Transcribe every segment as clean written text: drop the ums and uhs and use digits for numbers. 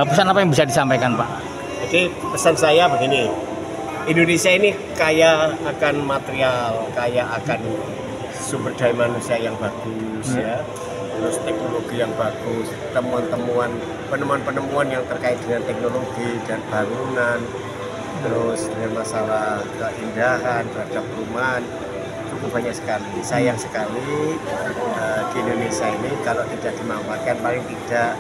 Pesan apa yang bisa disampaikan, Pak? Jadi pesan saya begini, Indonesia ini kaya akan material, kaya akan sumber daya manusia yang bagus ya, terus teknologi yang bagus, temuan-temuan, penemuan-penemuan yang terkait dengan teknologi dan bangunan, terus dengan masalah keindahan terhadap perumahan cukup banyak sekali. Sayang sekali di Indonesia ini kalau tidak dimanfaatkan paling tidak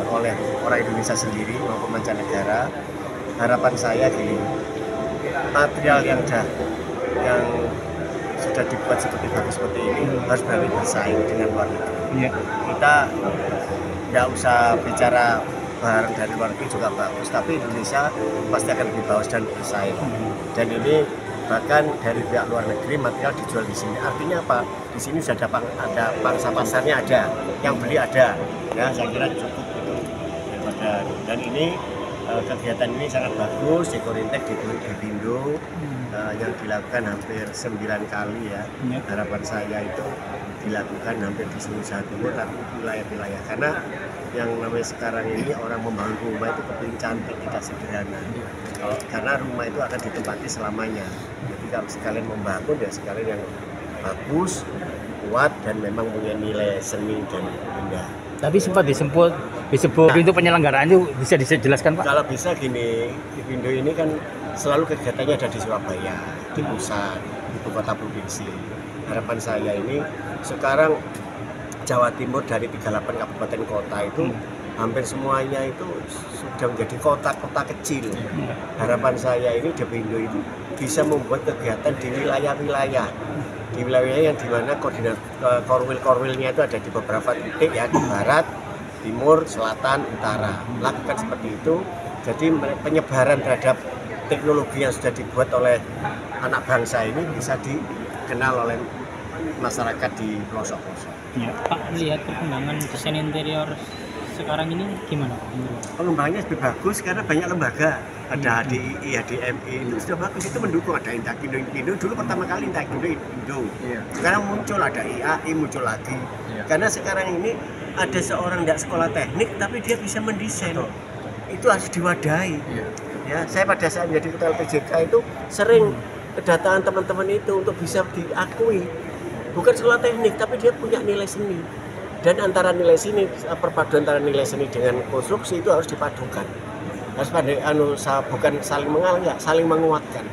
oleh orang Indonesia sendiri maupun mancanegara. Harapan saya gini, material yang sudah dibuat seperti bagus seperti ini harus berani bersaing dengan luar negeri. Kita nggak usah bicara barang dari luar negeri juga bagus, tapi Indonesia pasti akan lebih bagus dan bersaing. Dan ini bahkan dari pihak luar negeri material dijual di sini. Artinya apa? Di sini sudah ada pangsa pasarnya, ada yang beli, ada. Ya, saya kira cukup itu daripada. Dan ini kegiatan ini sangat bagus di Korintek di Bindo yang dilakukan hampir 9 kali ya. Harapan saya itu dilakukan hampir di seluruh Jawa Timur tapi wilayah-wilayah, karena yang namanya sekarang ini orang membangun rumah itu kepingin cantik, tidak sederhana. Karena rumah itu akan ditempati selamanya. Jadi kalau sekalian membangun ya sekalian yang bagus, kuat dan memang punya nilai seni dan indah. Tadi sempat disebut pintu penyelenggaraan itu bisa dijelaskan, Pak? Kalau bisa gini, di Pindo ini kan selalu kegiatannya ada di Surabaya, di pusat, ibu kota provinsi. Harapan saya ini sekarang Jawa Timur dari 38 kabupaten kota itu hampir semuanya itu sudah menjadi kota-kota kecil. Harapan saya ini di Pindo itu bisa membuat kegiatan di wilayah-wilayah. Di wilayah yang dimana koordinat korwilnya itu ada di beberapa titik ya, di barat, timur, selatan, utara. Lakukan seperti itu, jadi penyebaran terhadap teknologi yang sudah dibuat oleh anak bangsa ini bisa dikenal oleh masyarakat di pelosok-pelosok. Ya, Pak, lihat perkembangan desain interior sekarang ini gimana, Pak? Pengembangannya lebih bagus karena banyak lembaga, ada HDII, HDMI, itu sudah bagus, itu mendukung. Ada Intakindo dulu pertama kali Intakindo Indo, sekarang muncul ada IAI, muncul lagi. Karena sekarang ini ada seorang tidak sekolah teknik tapi dia bisa mendesain, itu harus diwadahi. Ya, saya pada saat menjadi ketua LPJK itu sering kedatangan teman-teman itu untuk bisa diakui, bukan sekolah teknik tapi dia punya nilai seni. Dan antara nilai seni, perpaduan antara nilai seni dengan konstruksi itu harus dipadukan. Harus bukan saling mengalah, saling menguatkan.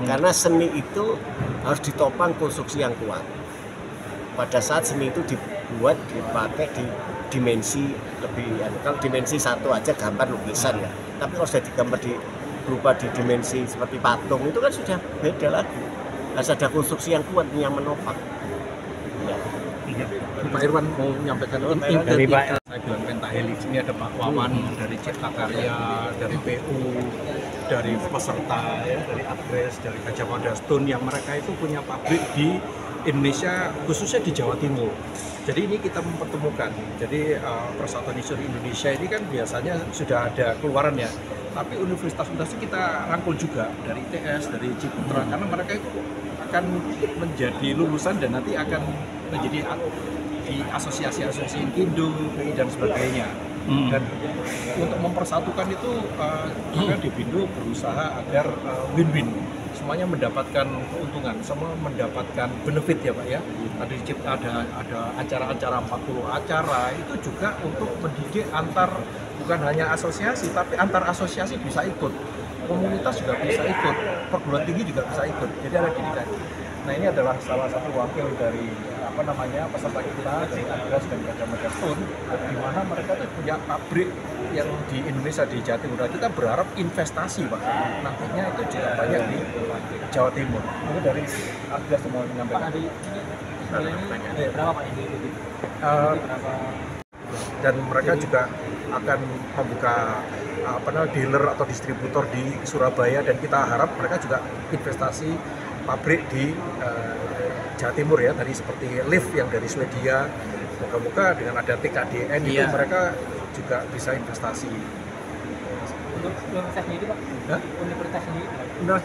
Karena seni itu harus ditopang konstruksi yang kuat. Pada saat seni itu dibuat, dipakai di dimensi lebih, kalau dimensi satu aja gambar lukisan ya. Tapi kalau sudah digambar berupa di dimensi seperti patung itu kan sudah beda lagi. Harus ada konstruksi yang kuat yang menopang. Ya. Pak Irwan mau menyampaikan dari Pak. Saya bilang pentahelix ini ada Pak Wawan dari Cipta Karya, dari PU, dari peserta ya, dari Adres, dari Gajah Mada Stone, yang mereka itu punya pabrik di Indonesia, khususnya di Jawa Timur. Jadi ini kita mempertemukan. Jadi Persatuan Insinyur Indonesia ini kan biasanya sudah ada keluaran ya, tapi universitas-universitas kita rangkul juga dari ITS, dari Ciputra, karena mereka itu akan menjadi lulusan dan nanti akan menjadi di asosiasi-asosiasi Indo, PI dan sebagainya. Dan untuk mempersatukan itu maka di Pindo berusaha agar win-win, semuanya mendapatkan keuntungan, semua mendapatkan benefit ya Pak ya. Tadi ada acara-acara 40 acara itu juga untuk mendidik bukan hanya asosiasi tapi antar asosiasi bisa ikut, komunitas juga bisa ikut, perguruan tinggi juga bisa ikut, jadi ada didikan. Nah ini adalah salah satu wakil dari peserta kita dari Adres dan Gajah Mada Stone, di mana mereka tuh punya pabrik yang di Indonesia, di Jawa Timur. Kita berharap investasi Pak, nantinya itu juga banyak di Jawa Timur. Itu dari Adres semua menyampaikan. Berapa Pak ini? Dan mereka juga akan membuka dealer atau distributor di Surabaya, dan kita harap mereka juga investasi pabrik di Jawa Timur ya, tadi seperti lift yang dari Swedia. Moga-moga dengan ada TKDN itu mereka juga bisa investasi. Untuk universitas sendiri Pak? Universitas sendiri?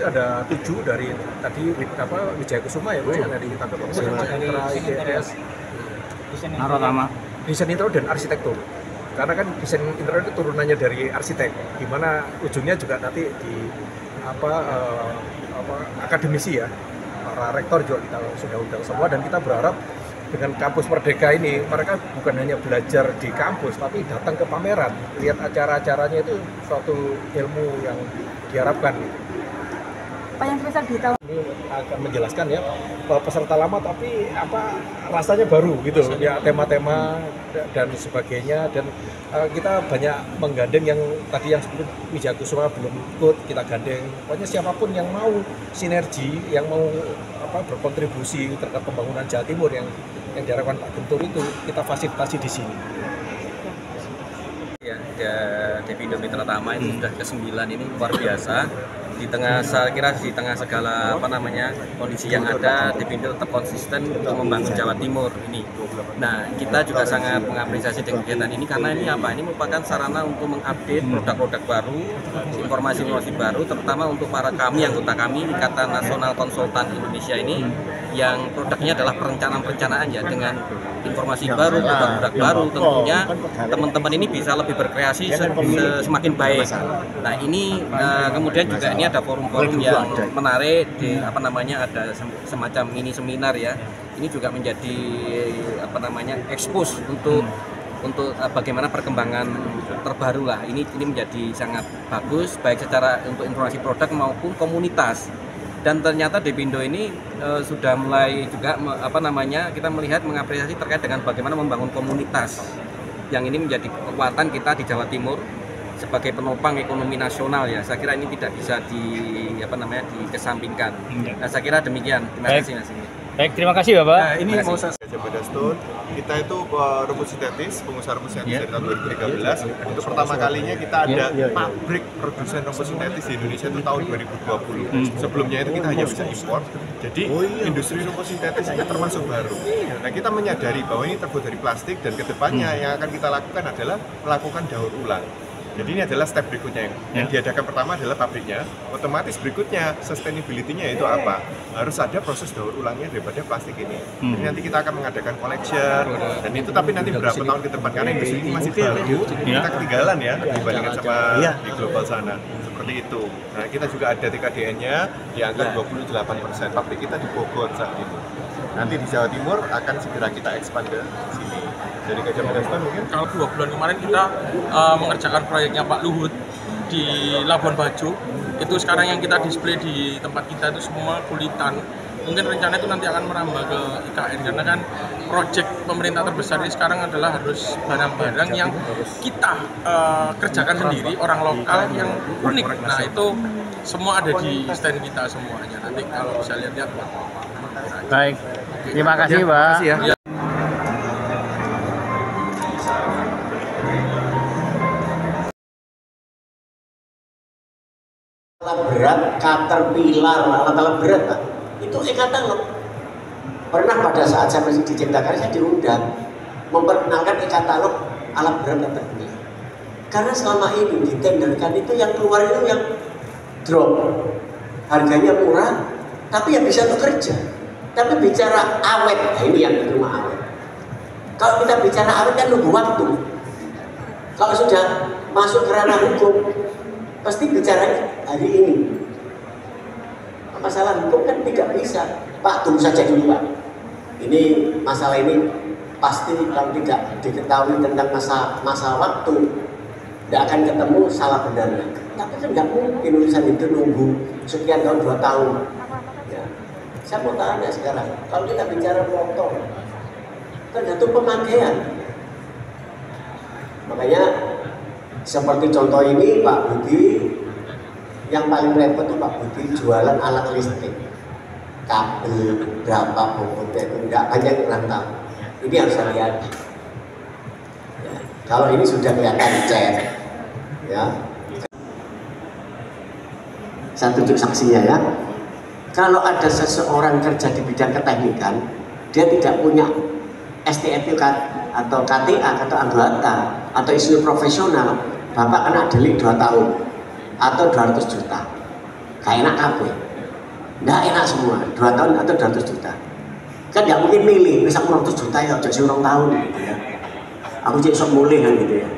Ada 7 dari tadi Wijaya Kusuma ya Bu, dari ITS, Narotama, desain interior dan arsitektur. Karena kan desain interior itu turunannya dari arsitek, di mana ujungnya juga nanti di akademisi ya, para rektor juga kita sudah undang semua, dan kita berharap dengan kampus Merdeka ini mereka bukan hanya belajar di kampus tapi datang ke pameran, lihat acara-acaranya, itu suatu ilmu yang diharapkan. Apa yang spesial di tahun ini akan menjelaskan ya peserta lama tapi rasanya baru gitu ya, tema-tema dan sebagainya, dan kita banyak menggandeng yang tadi yang sebelum Wijakusuma belum ikut, kita gandeng. Pokoknya siapapun yang mau sinergi, yang mau berkontribusi terhadap pembangunan Jawa Timur yang diharapkan Pak Guntur, itu kita fasilitasi di sini. Ya, Depindo Mitra Tama ini sudah ke-9, ini luar biasa. Di tengah, saya kira di tengah segala kondisi yang ada, Depindo tetap konsisten untuk membangun Jawa Timur ini. Nah, kita juga sangat mengapresiasi dengan kegiatan ini karena ini ini merupakan sarana untuk mengupdate produk-produk baru, informasi-informasi baru, terutama untuk para anggota kami Ikatan Nasional Konsultan Indonesia ini, yang produknya adalah perencanaan ya, dengan informasi baru, produk-produk baru. Tentunya teman-teman ini bisa lebih berkreasi semakin baik. Nah, ini kemudian juga ini ada forum-forum yang menarik, ada semacam mini seminar ya. Ini juga menjadi expose untuk bagaimana perkembangan terbaru lah. Ini menjadi sangat bagus baik secara untuk informasi produk maupun komunitas. Dan ternyata Depindo ini sudah mulai juga kita melihat mengapresiasi terkait dengan bagaimana membangun komunitas, yang ini menjadi kekuatan kita di Jawa Timur sebagai penopang ekonomi nasional ya. Saya kira ini tidak bisa dikesampingkan. Nah, saya kira demikian. Terima kasih Mas. Baik, terima kasih Bapak. Nah, ini mau saya Stone, kita itu rumput sintetis, pengusaha rumput sintetis dari tahun 2013. Itu pertama kalinya kita ada pabrik produsen rumput sintetis di Indonesia itu tahun 2020. Sebelumnya itu kita hanya bisa impor. Jadi industri rumput sintetis ini termasuk baru. Nah, kita menyadari bahwa ini terbuat dari plastik, dan kedepannya yang akan kita lakukan adalah melakukan daur ulang. Jadi ini adalah step berikutnya yang diadakan. Pertama adalah pabriknya, otomatis berikutnya sustainability-nya itu apa? Harus ada proses daur ulangnya daripada plastik ini. Jadi nanti kita akan mengadakan collection, dan itu tapi nanti beberapa tahun ke depan, karena industri ini masih baru, kita ketinggalan ya dibandingkan sama di global sana. Seperti itu. Nah, kita juga ada TKDN-nya di angka 28%. Pabrik kita di Bogor saat ini. Nanti di Jawa Timur akan segera kita expand ke sini. Dari Gajah Mada Stone mungkin? Kalau 2 bulan kemarin kita mengerjakan proyeknya Pak Luhut di Labuan Bajo. Itu sekarang yang kita display di tempat kita itu semua kulitan. Mungkin rencana itu nanti akan merambah ke IKN, karena kan proyek pemerintah terbesar ini sekarang adalah harus barang-barang yang kita kerjakan sendiri, orang lokal yang unik. Nah, itu semua ada di stand kita semuanya. Nanti kalau bisa lihat-lihat. Baik, terima kasih Pak. Ya. Alat berat, caterpillar, alat berat Pak. Itu e-katalog. Pernah pada saat saya masih di Ciptakarya, saya diundang memperkenalkan e-katalog alat berat caterpillar. Karena selama ini ditenderkan itu yang keluar itu yang drop, harganya murah, tapi yang bisa bekerja. Tapi bicara awet, nah ini yang cuma awet. Kalau kita bicara awet kan nunggu waktu. Kalau sudah masuk ke ranah hukum, pasti bicara hari ini. Masalah hukum kan tidak bisa. Pak, tunggu saja dulu Pak. Ini masalah ini pasti kalau tidak diketahui tentang masa waktu, tidak akan ketemu salah benarnya. Tapi kan nggak mungkin urusan itu nunggu sekian tahun, 2 tahun. Ya. Saya mau tanya sekarang, kalau kita bicara motor, tergantung pemakaian. Makanya seperti contoh ini Pak Budi, yang paling repot itu Pak Budi jualan alat listrik, kabel berapa bobotnya itu nggak banyak orang tahu. Ini harus lihat. Ya. Kalau ini sudah kelihatan cat, ya. Saya tunjuk saksinya ya. Kalau ada seseorang kerja di bidang keteknikan, dia tidak punya STNK atau KTA atau anggota atau isu profesional, Bapak kena delik 2 tahun atau 200 juta. Gak enak kabeh. Nggak enak semua, 2 tahun atau 200 juta. Kan nggak mungkin milih, bisa 200 juta ya, jadi 2 tahun gitu ya. Aku jadi sok mulai kan gitu ya.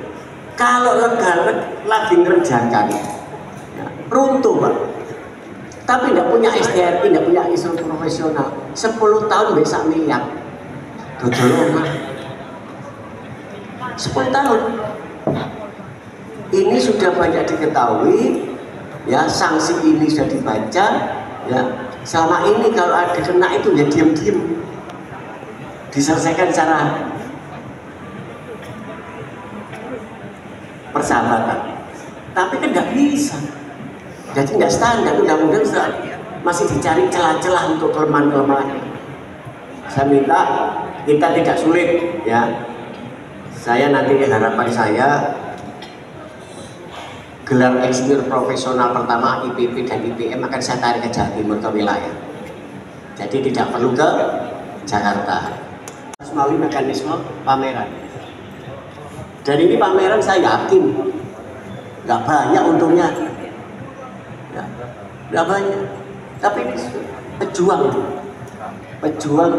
Kalau lagi ngerjakan, ya, runtuh Pak. Tapi tidak punya SDRI, tidak punya instruktur profesional. 10 tahun bisa miliar. Dodol omah. 10 tahun. Ini sudah banyak diketahui, ya, sanksi ini sudah dibaca, ya. Selama ini kalau ada kena itu ya diam-diam. Diselesaikan secara persahabatan, tapi kan nggak bisa, jadi nggak standar. Undang-undang masih dicari celah-celah untuk kelemahan-kelemahan. Saya minta kita tidak sulit, ya. Saya nanti harapan saya gelar insinyur profesional pertama IPB dan IPM akan saya tarik ke Jawa Timur ke wilayah. Jadi tidak perlu ke Jakarta. Melalui mekanisme pameran. Dan ini pameran saya yakin nggak banyak untungnya, ya, nggak banyak. Tapi ini pejuang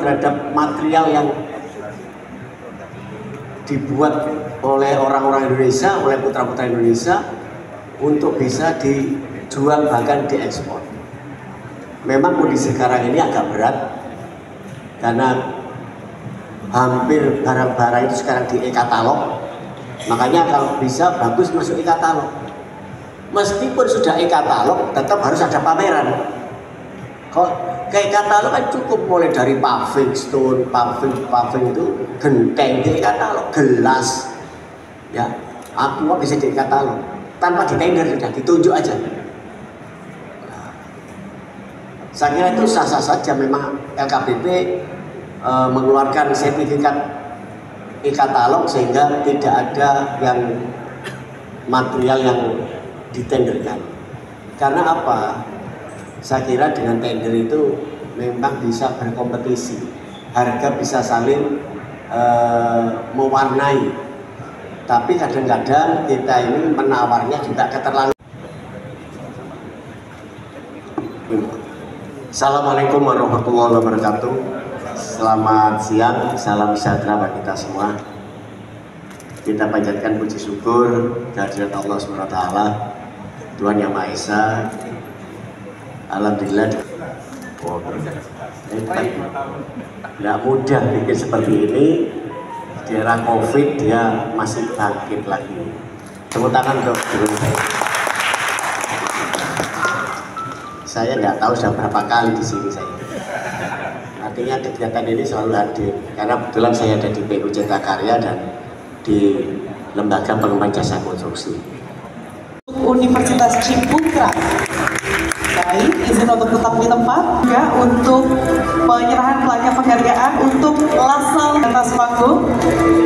terhadap material yang dibuat oleh orang-orang Indonesia, oleh putra-putra Indonesia untuk bisa dijual bahkan diekspor. Memang kondisi sekarang ini agak berat karena hampir barang-barang itu sekarang di e-katalog. Makanya kalau bisa bagus masuk e-katalog. Meskipun sudah e-katalog, tetap harus ada pameran. Kalau kayak katalog kan cukup mulai dari paving stone, paving itu genteng di e-katalog, gelas, ya, aqua bisa di e-katalog tanpa ditender, sudah ditunjuk aja. Saya kira itu sah-sah saja. Memang LKBP mengeluarkan sertifikat e-katalog sehingga tidak ada yang material yang ditenderkan. Karena apa? Saya kira dengan tender itu memang bisa berkompetisi, harga bisa saling mewarnai. Tapi kadang-kadang kita ini menawarnya juga keterlaluan. Assalamualaikum warahmatullahi wabarakatuh. Selamat siang, salam sejahtera bagi kita semua. Kita panjatkan puji syukur kehadirat Allah SWT, Tuhan Yang Maha Esa. Alhamdulillah. Tidak mudah bikin seperti ini. Di era COVID dia masih bangkit lagi. Tepuk tangan untuk guru saya. Saya nggak tahu sudah berapa kali di sini saya. Artinya kegiatan ini selalu hadir karena kebetulan saya ada di PU Cipta Karya dan di Lembaga Pengembangan Jasa Konstruksi. Universitas Ciputra. Baik, izin untuk tetap di tempat juga untuk penyerahan pelajar penghargaan untuk Lasal atas panggung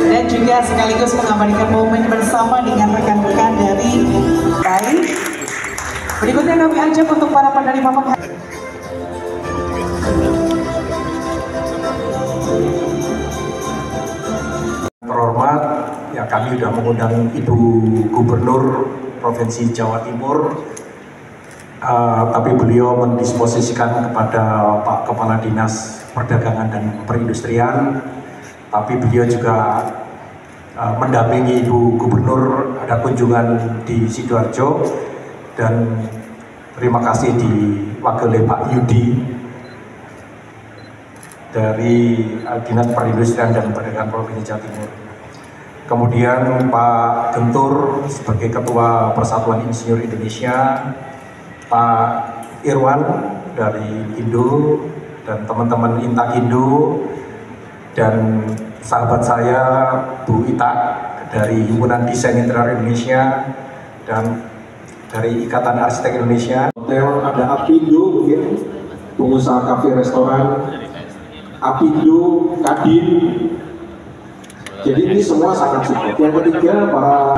dan juga sekaligus mengabadikan momen bersama dengan rekan-rekan dari baik. Berikutnya kami ajak untuk para penerima penghargaan. Terhormat, ya kami sudah mengundang Ibu Gubernur Provinsi Jawa Timur, tapi beliau mendisposisikan kepada Pak Kepala Dinas Perdagangan dan Perindustrian, tapi beliau juga mendampingi Ibu Gubernur ada kunjungan di Sidoarjo, dan terima kasih diwakili Pak Yudi dari Dinas Perindustrian dan Perdagangan Provinsi Jawa Timur. Kemudian Pak Gentur sebagai Ketua Persatuan Insinyur Indonesia, Pak Irwan dari Indo dan teman-teman Intak Indo, dan sahabat saya Bu Ita dari Himpunan Desain Interior Indonesia dan dari Ikatan Arsitek Indonesia. Hotel ada Apindo mungkin, pengusaha kafe restoran, Apindo, Kadin. Jadi ini semua sangat support. Yang ketiga,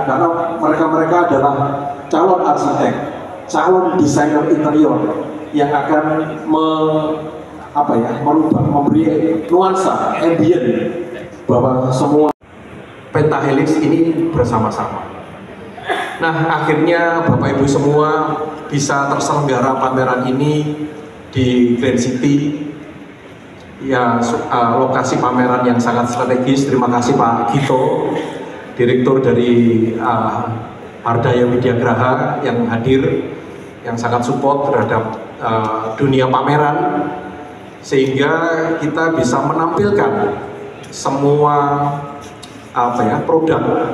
karena mereka adalah calon arsitek, calon desainer interior yang akan merubah, memberi nuansa ambient bahwa semua pentahelix ini bersama-sama. Nah, akhirnya Bapak Ibu semua bisa terselenggara pameran ini di Grand City. Ya, lokasi pameran yang sangat strategis. Terima kasih Pak Gito Direktur dari Ardaya Widyagraha yang hadir, yang sangat support terhadap dunia pameran, sehingga kita bisa menampilkan semua produk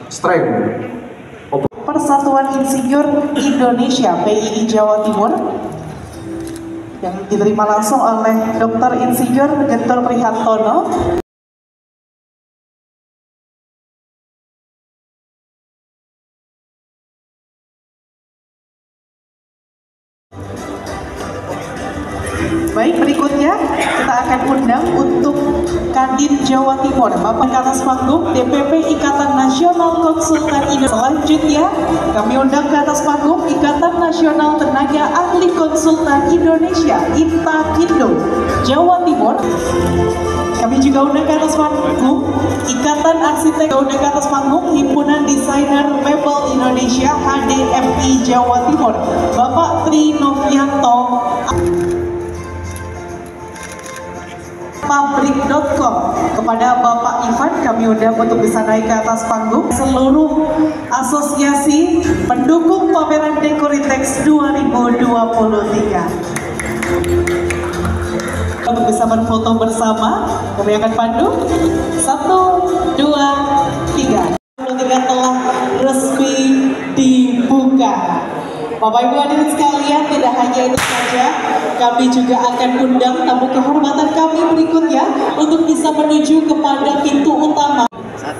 strength. Persatuan Insinyur Indonesia PII Jawa Timur yang diterima langsung oleh Dr. Insinyur Gentur Prihartono. Baik, berikutnya kita akan undang untuk Kadin Jawa Timur, Bapak ke atas panggung DPP Ikatan Nasional Konsultan Indonesia. Selanjutnya kami undang ke atas panggung Ikatan Nasional Tenaga Ahli Konsultan Indonesia ITAKINDO Jawa Timur. Kami juga undang ke atas panggung Ikatan Arsitek, undang ke atas panggung Himpunan Desainer Mebel Indonesia HDMI Jawa Timur, Bapak Tri Novianto. Pabrik.com, kepada Bapak Ivan kami undang untuk bisa naik ke atas panggung. Seluruh asosiasi pendukung pameran Dekoritex 2023 untuk bisa berfoto bersama, kami akan pandu 1, 2, 3. 2023 telah resmi dibuka. Bapak Ibu hadirin sekalian, tidak hanya itu saja, kami juga akan undang tamu kehormatan kami berikutnya untuk bisa menuju kepada pintu utama. 1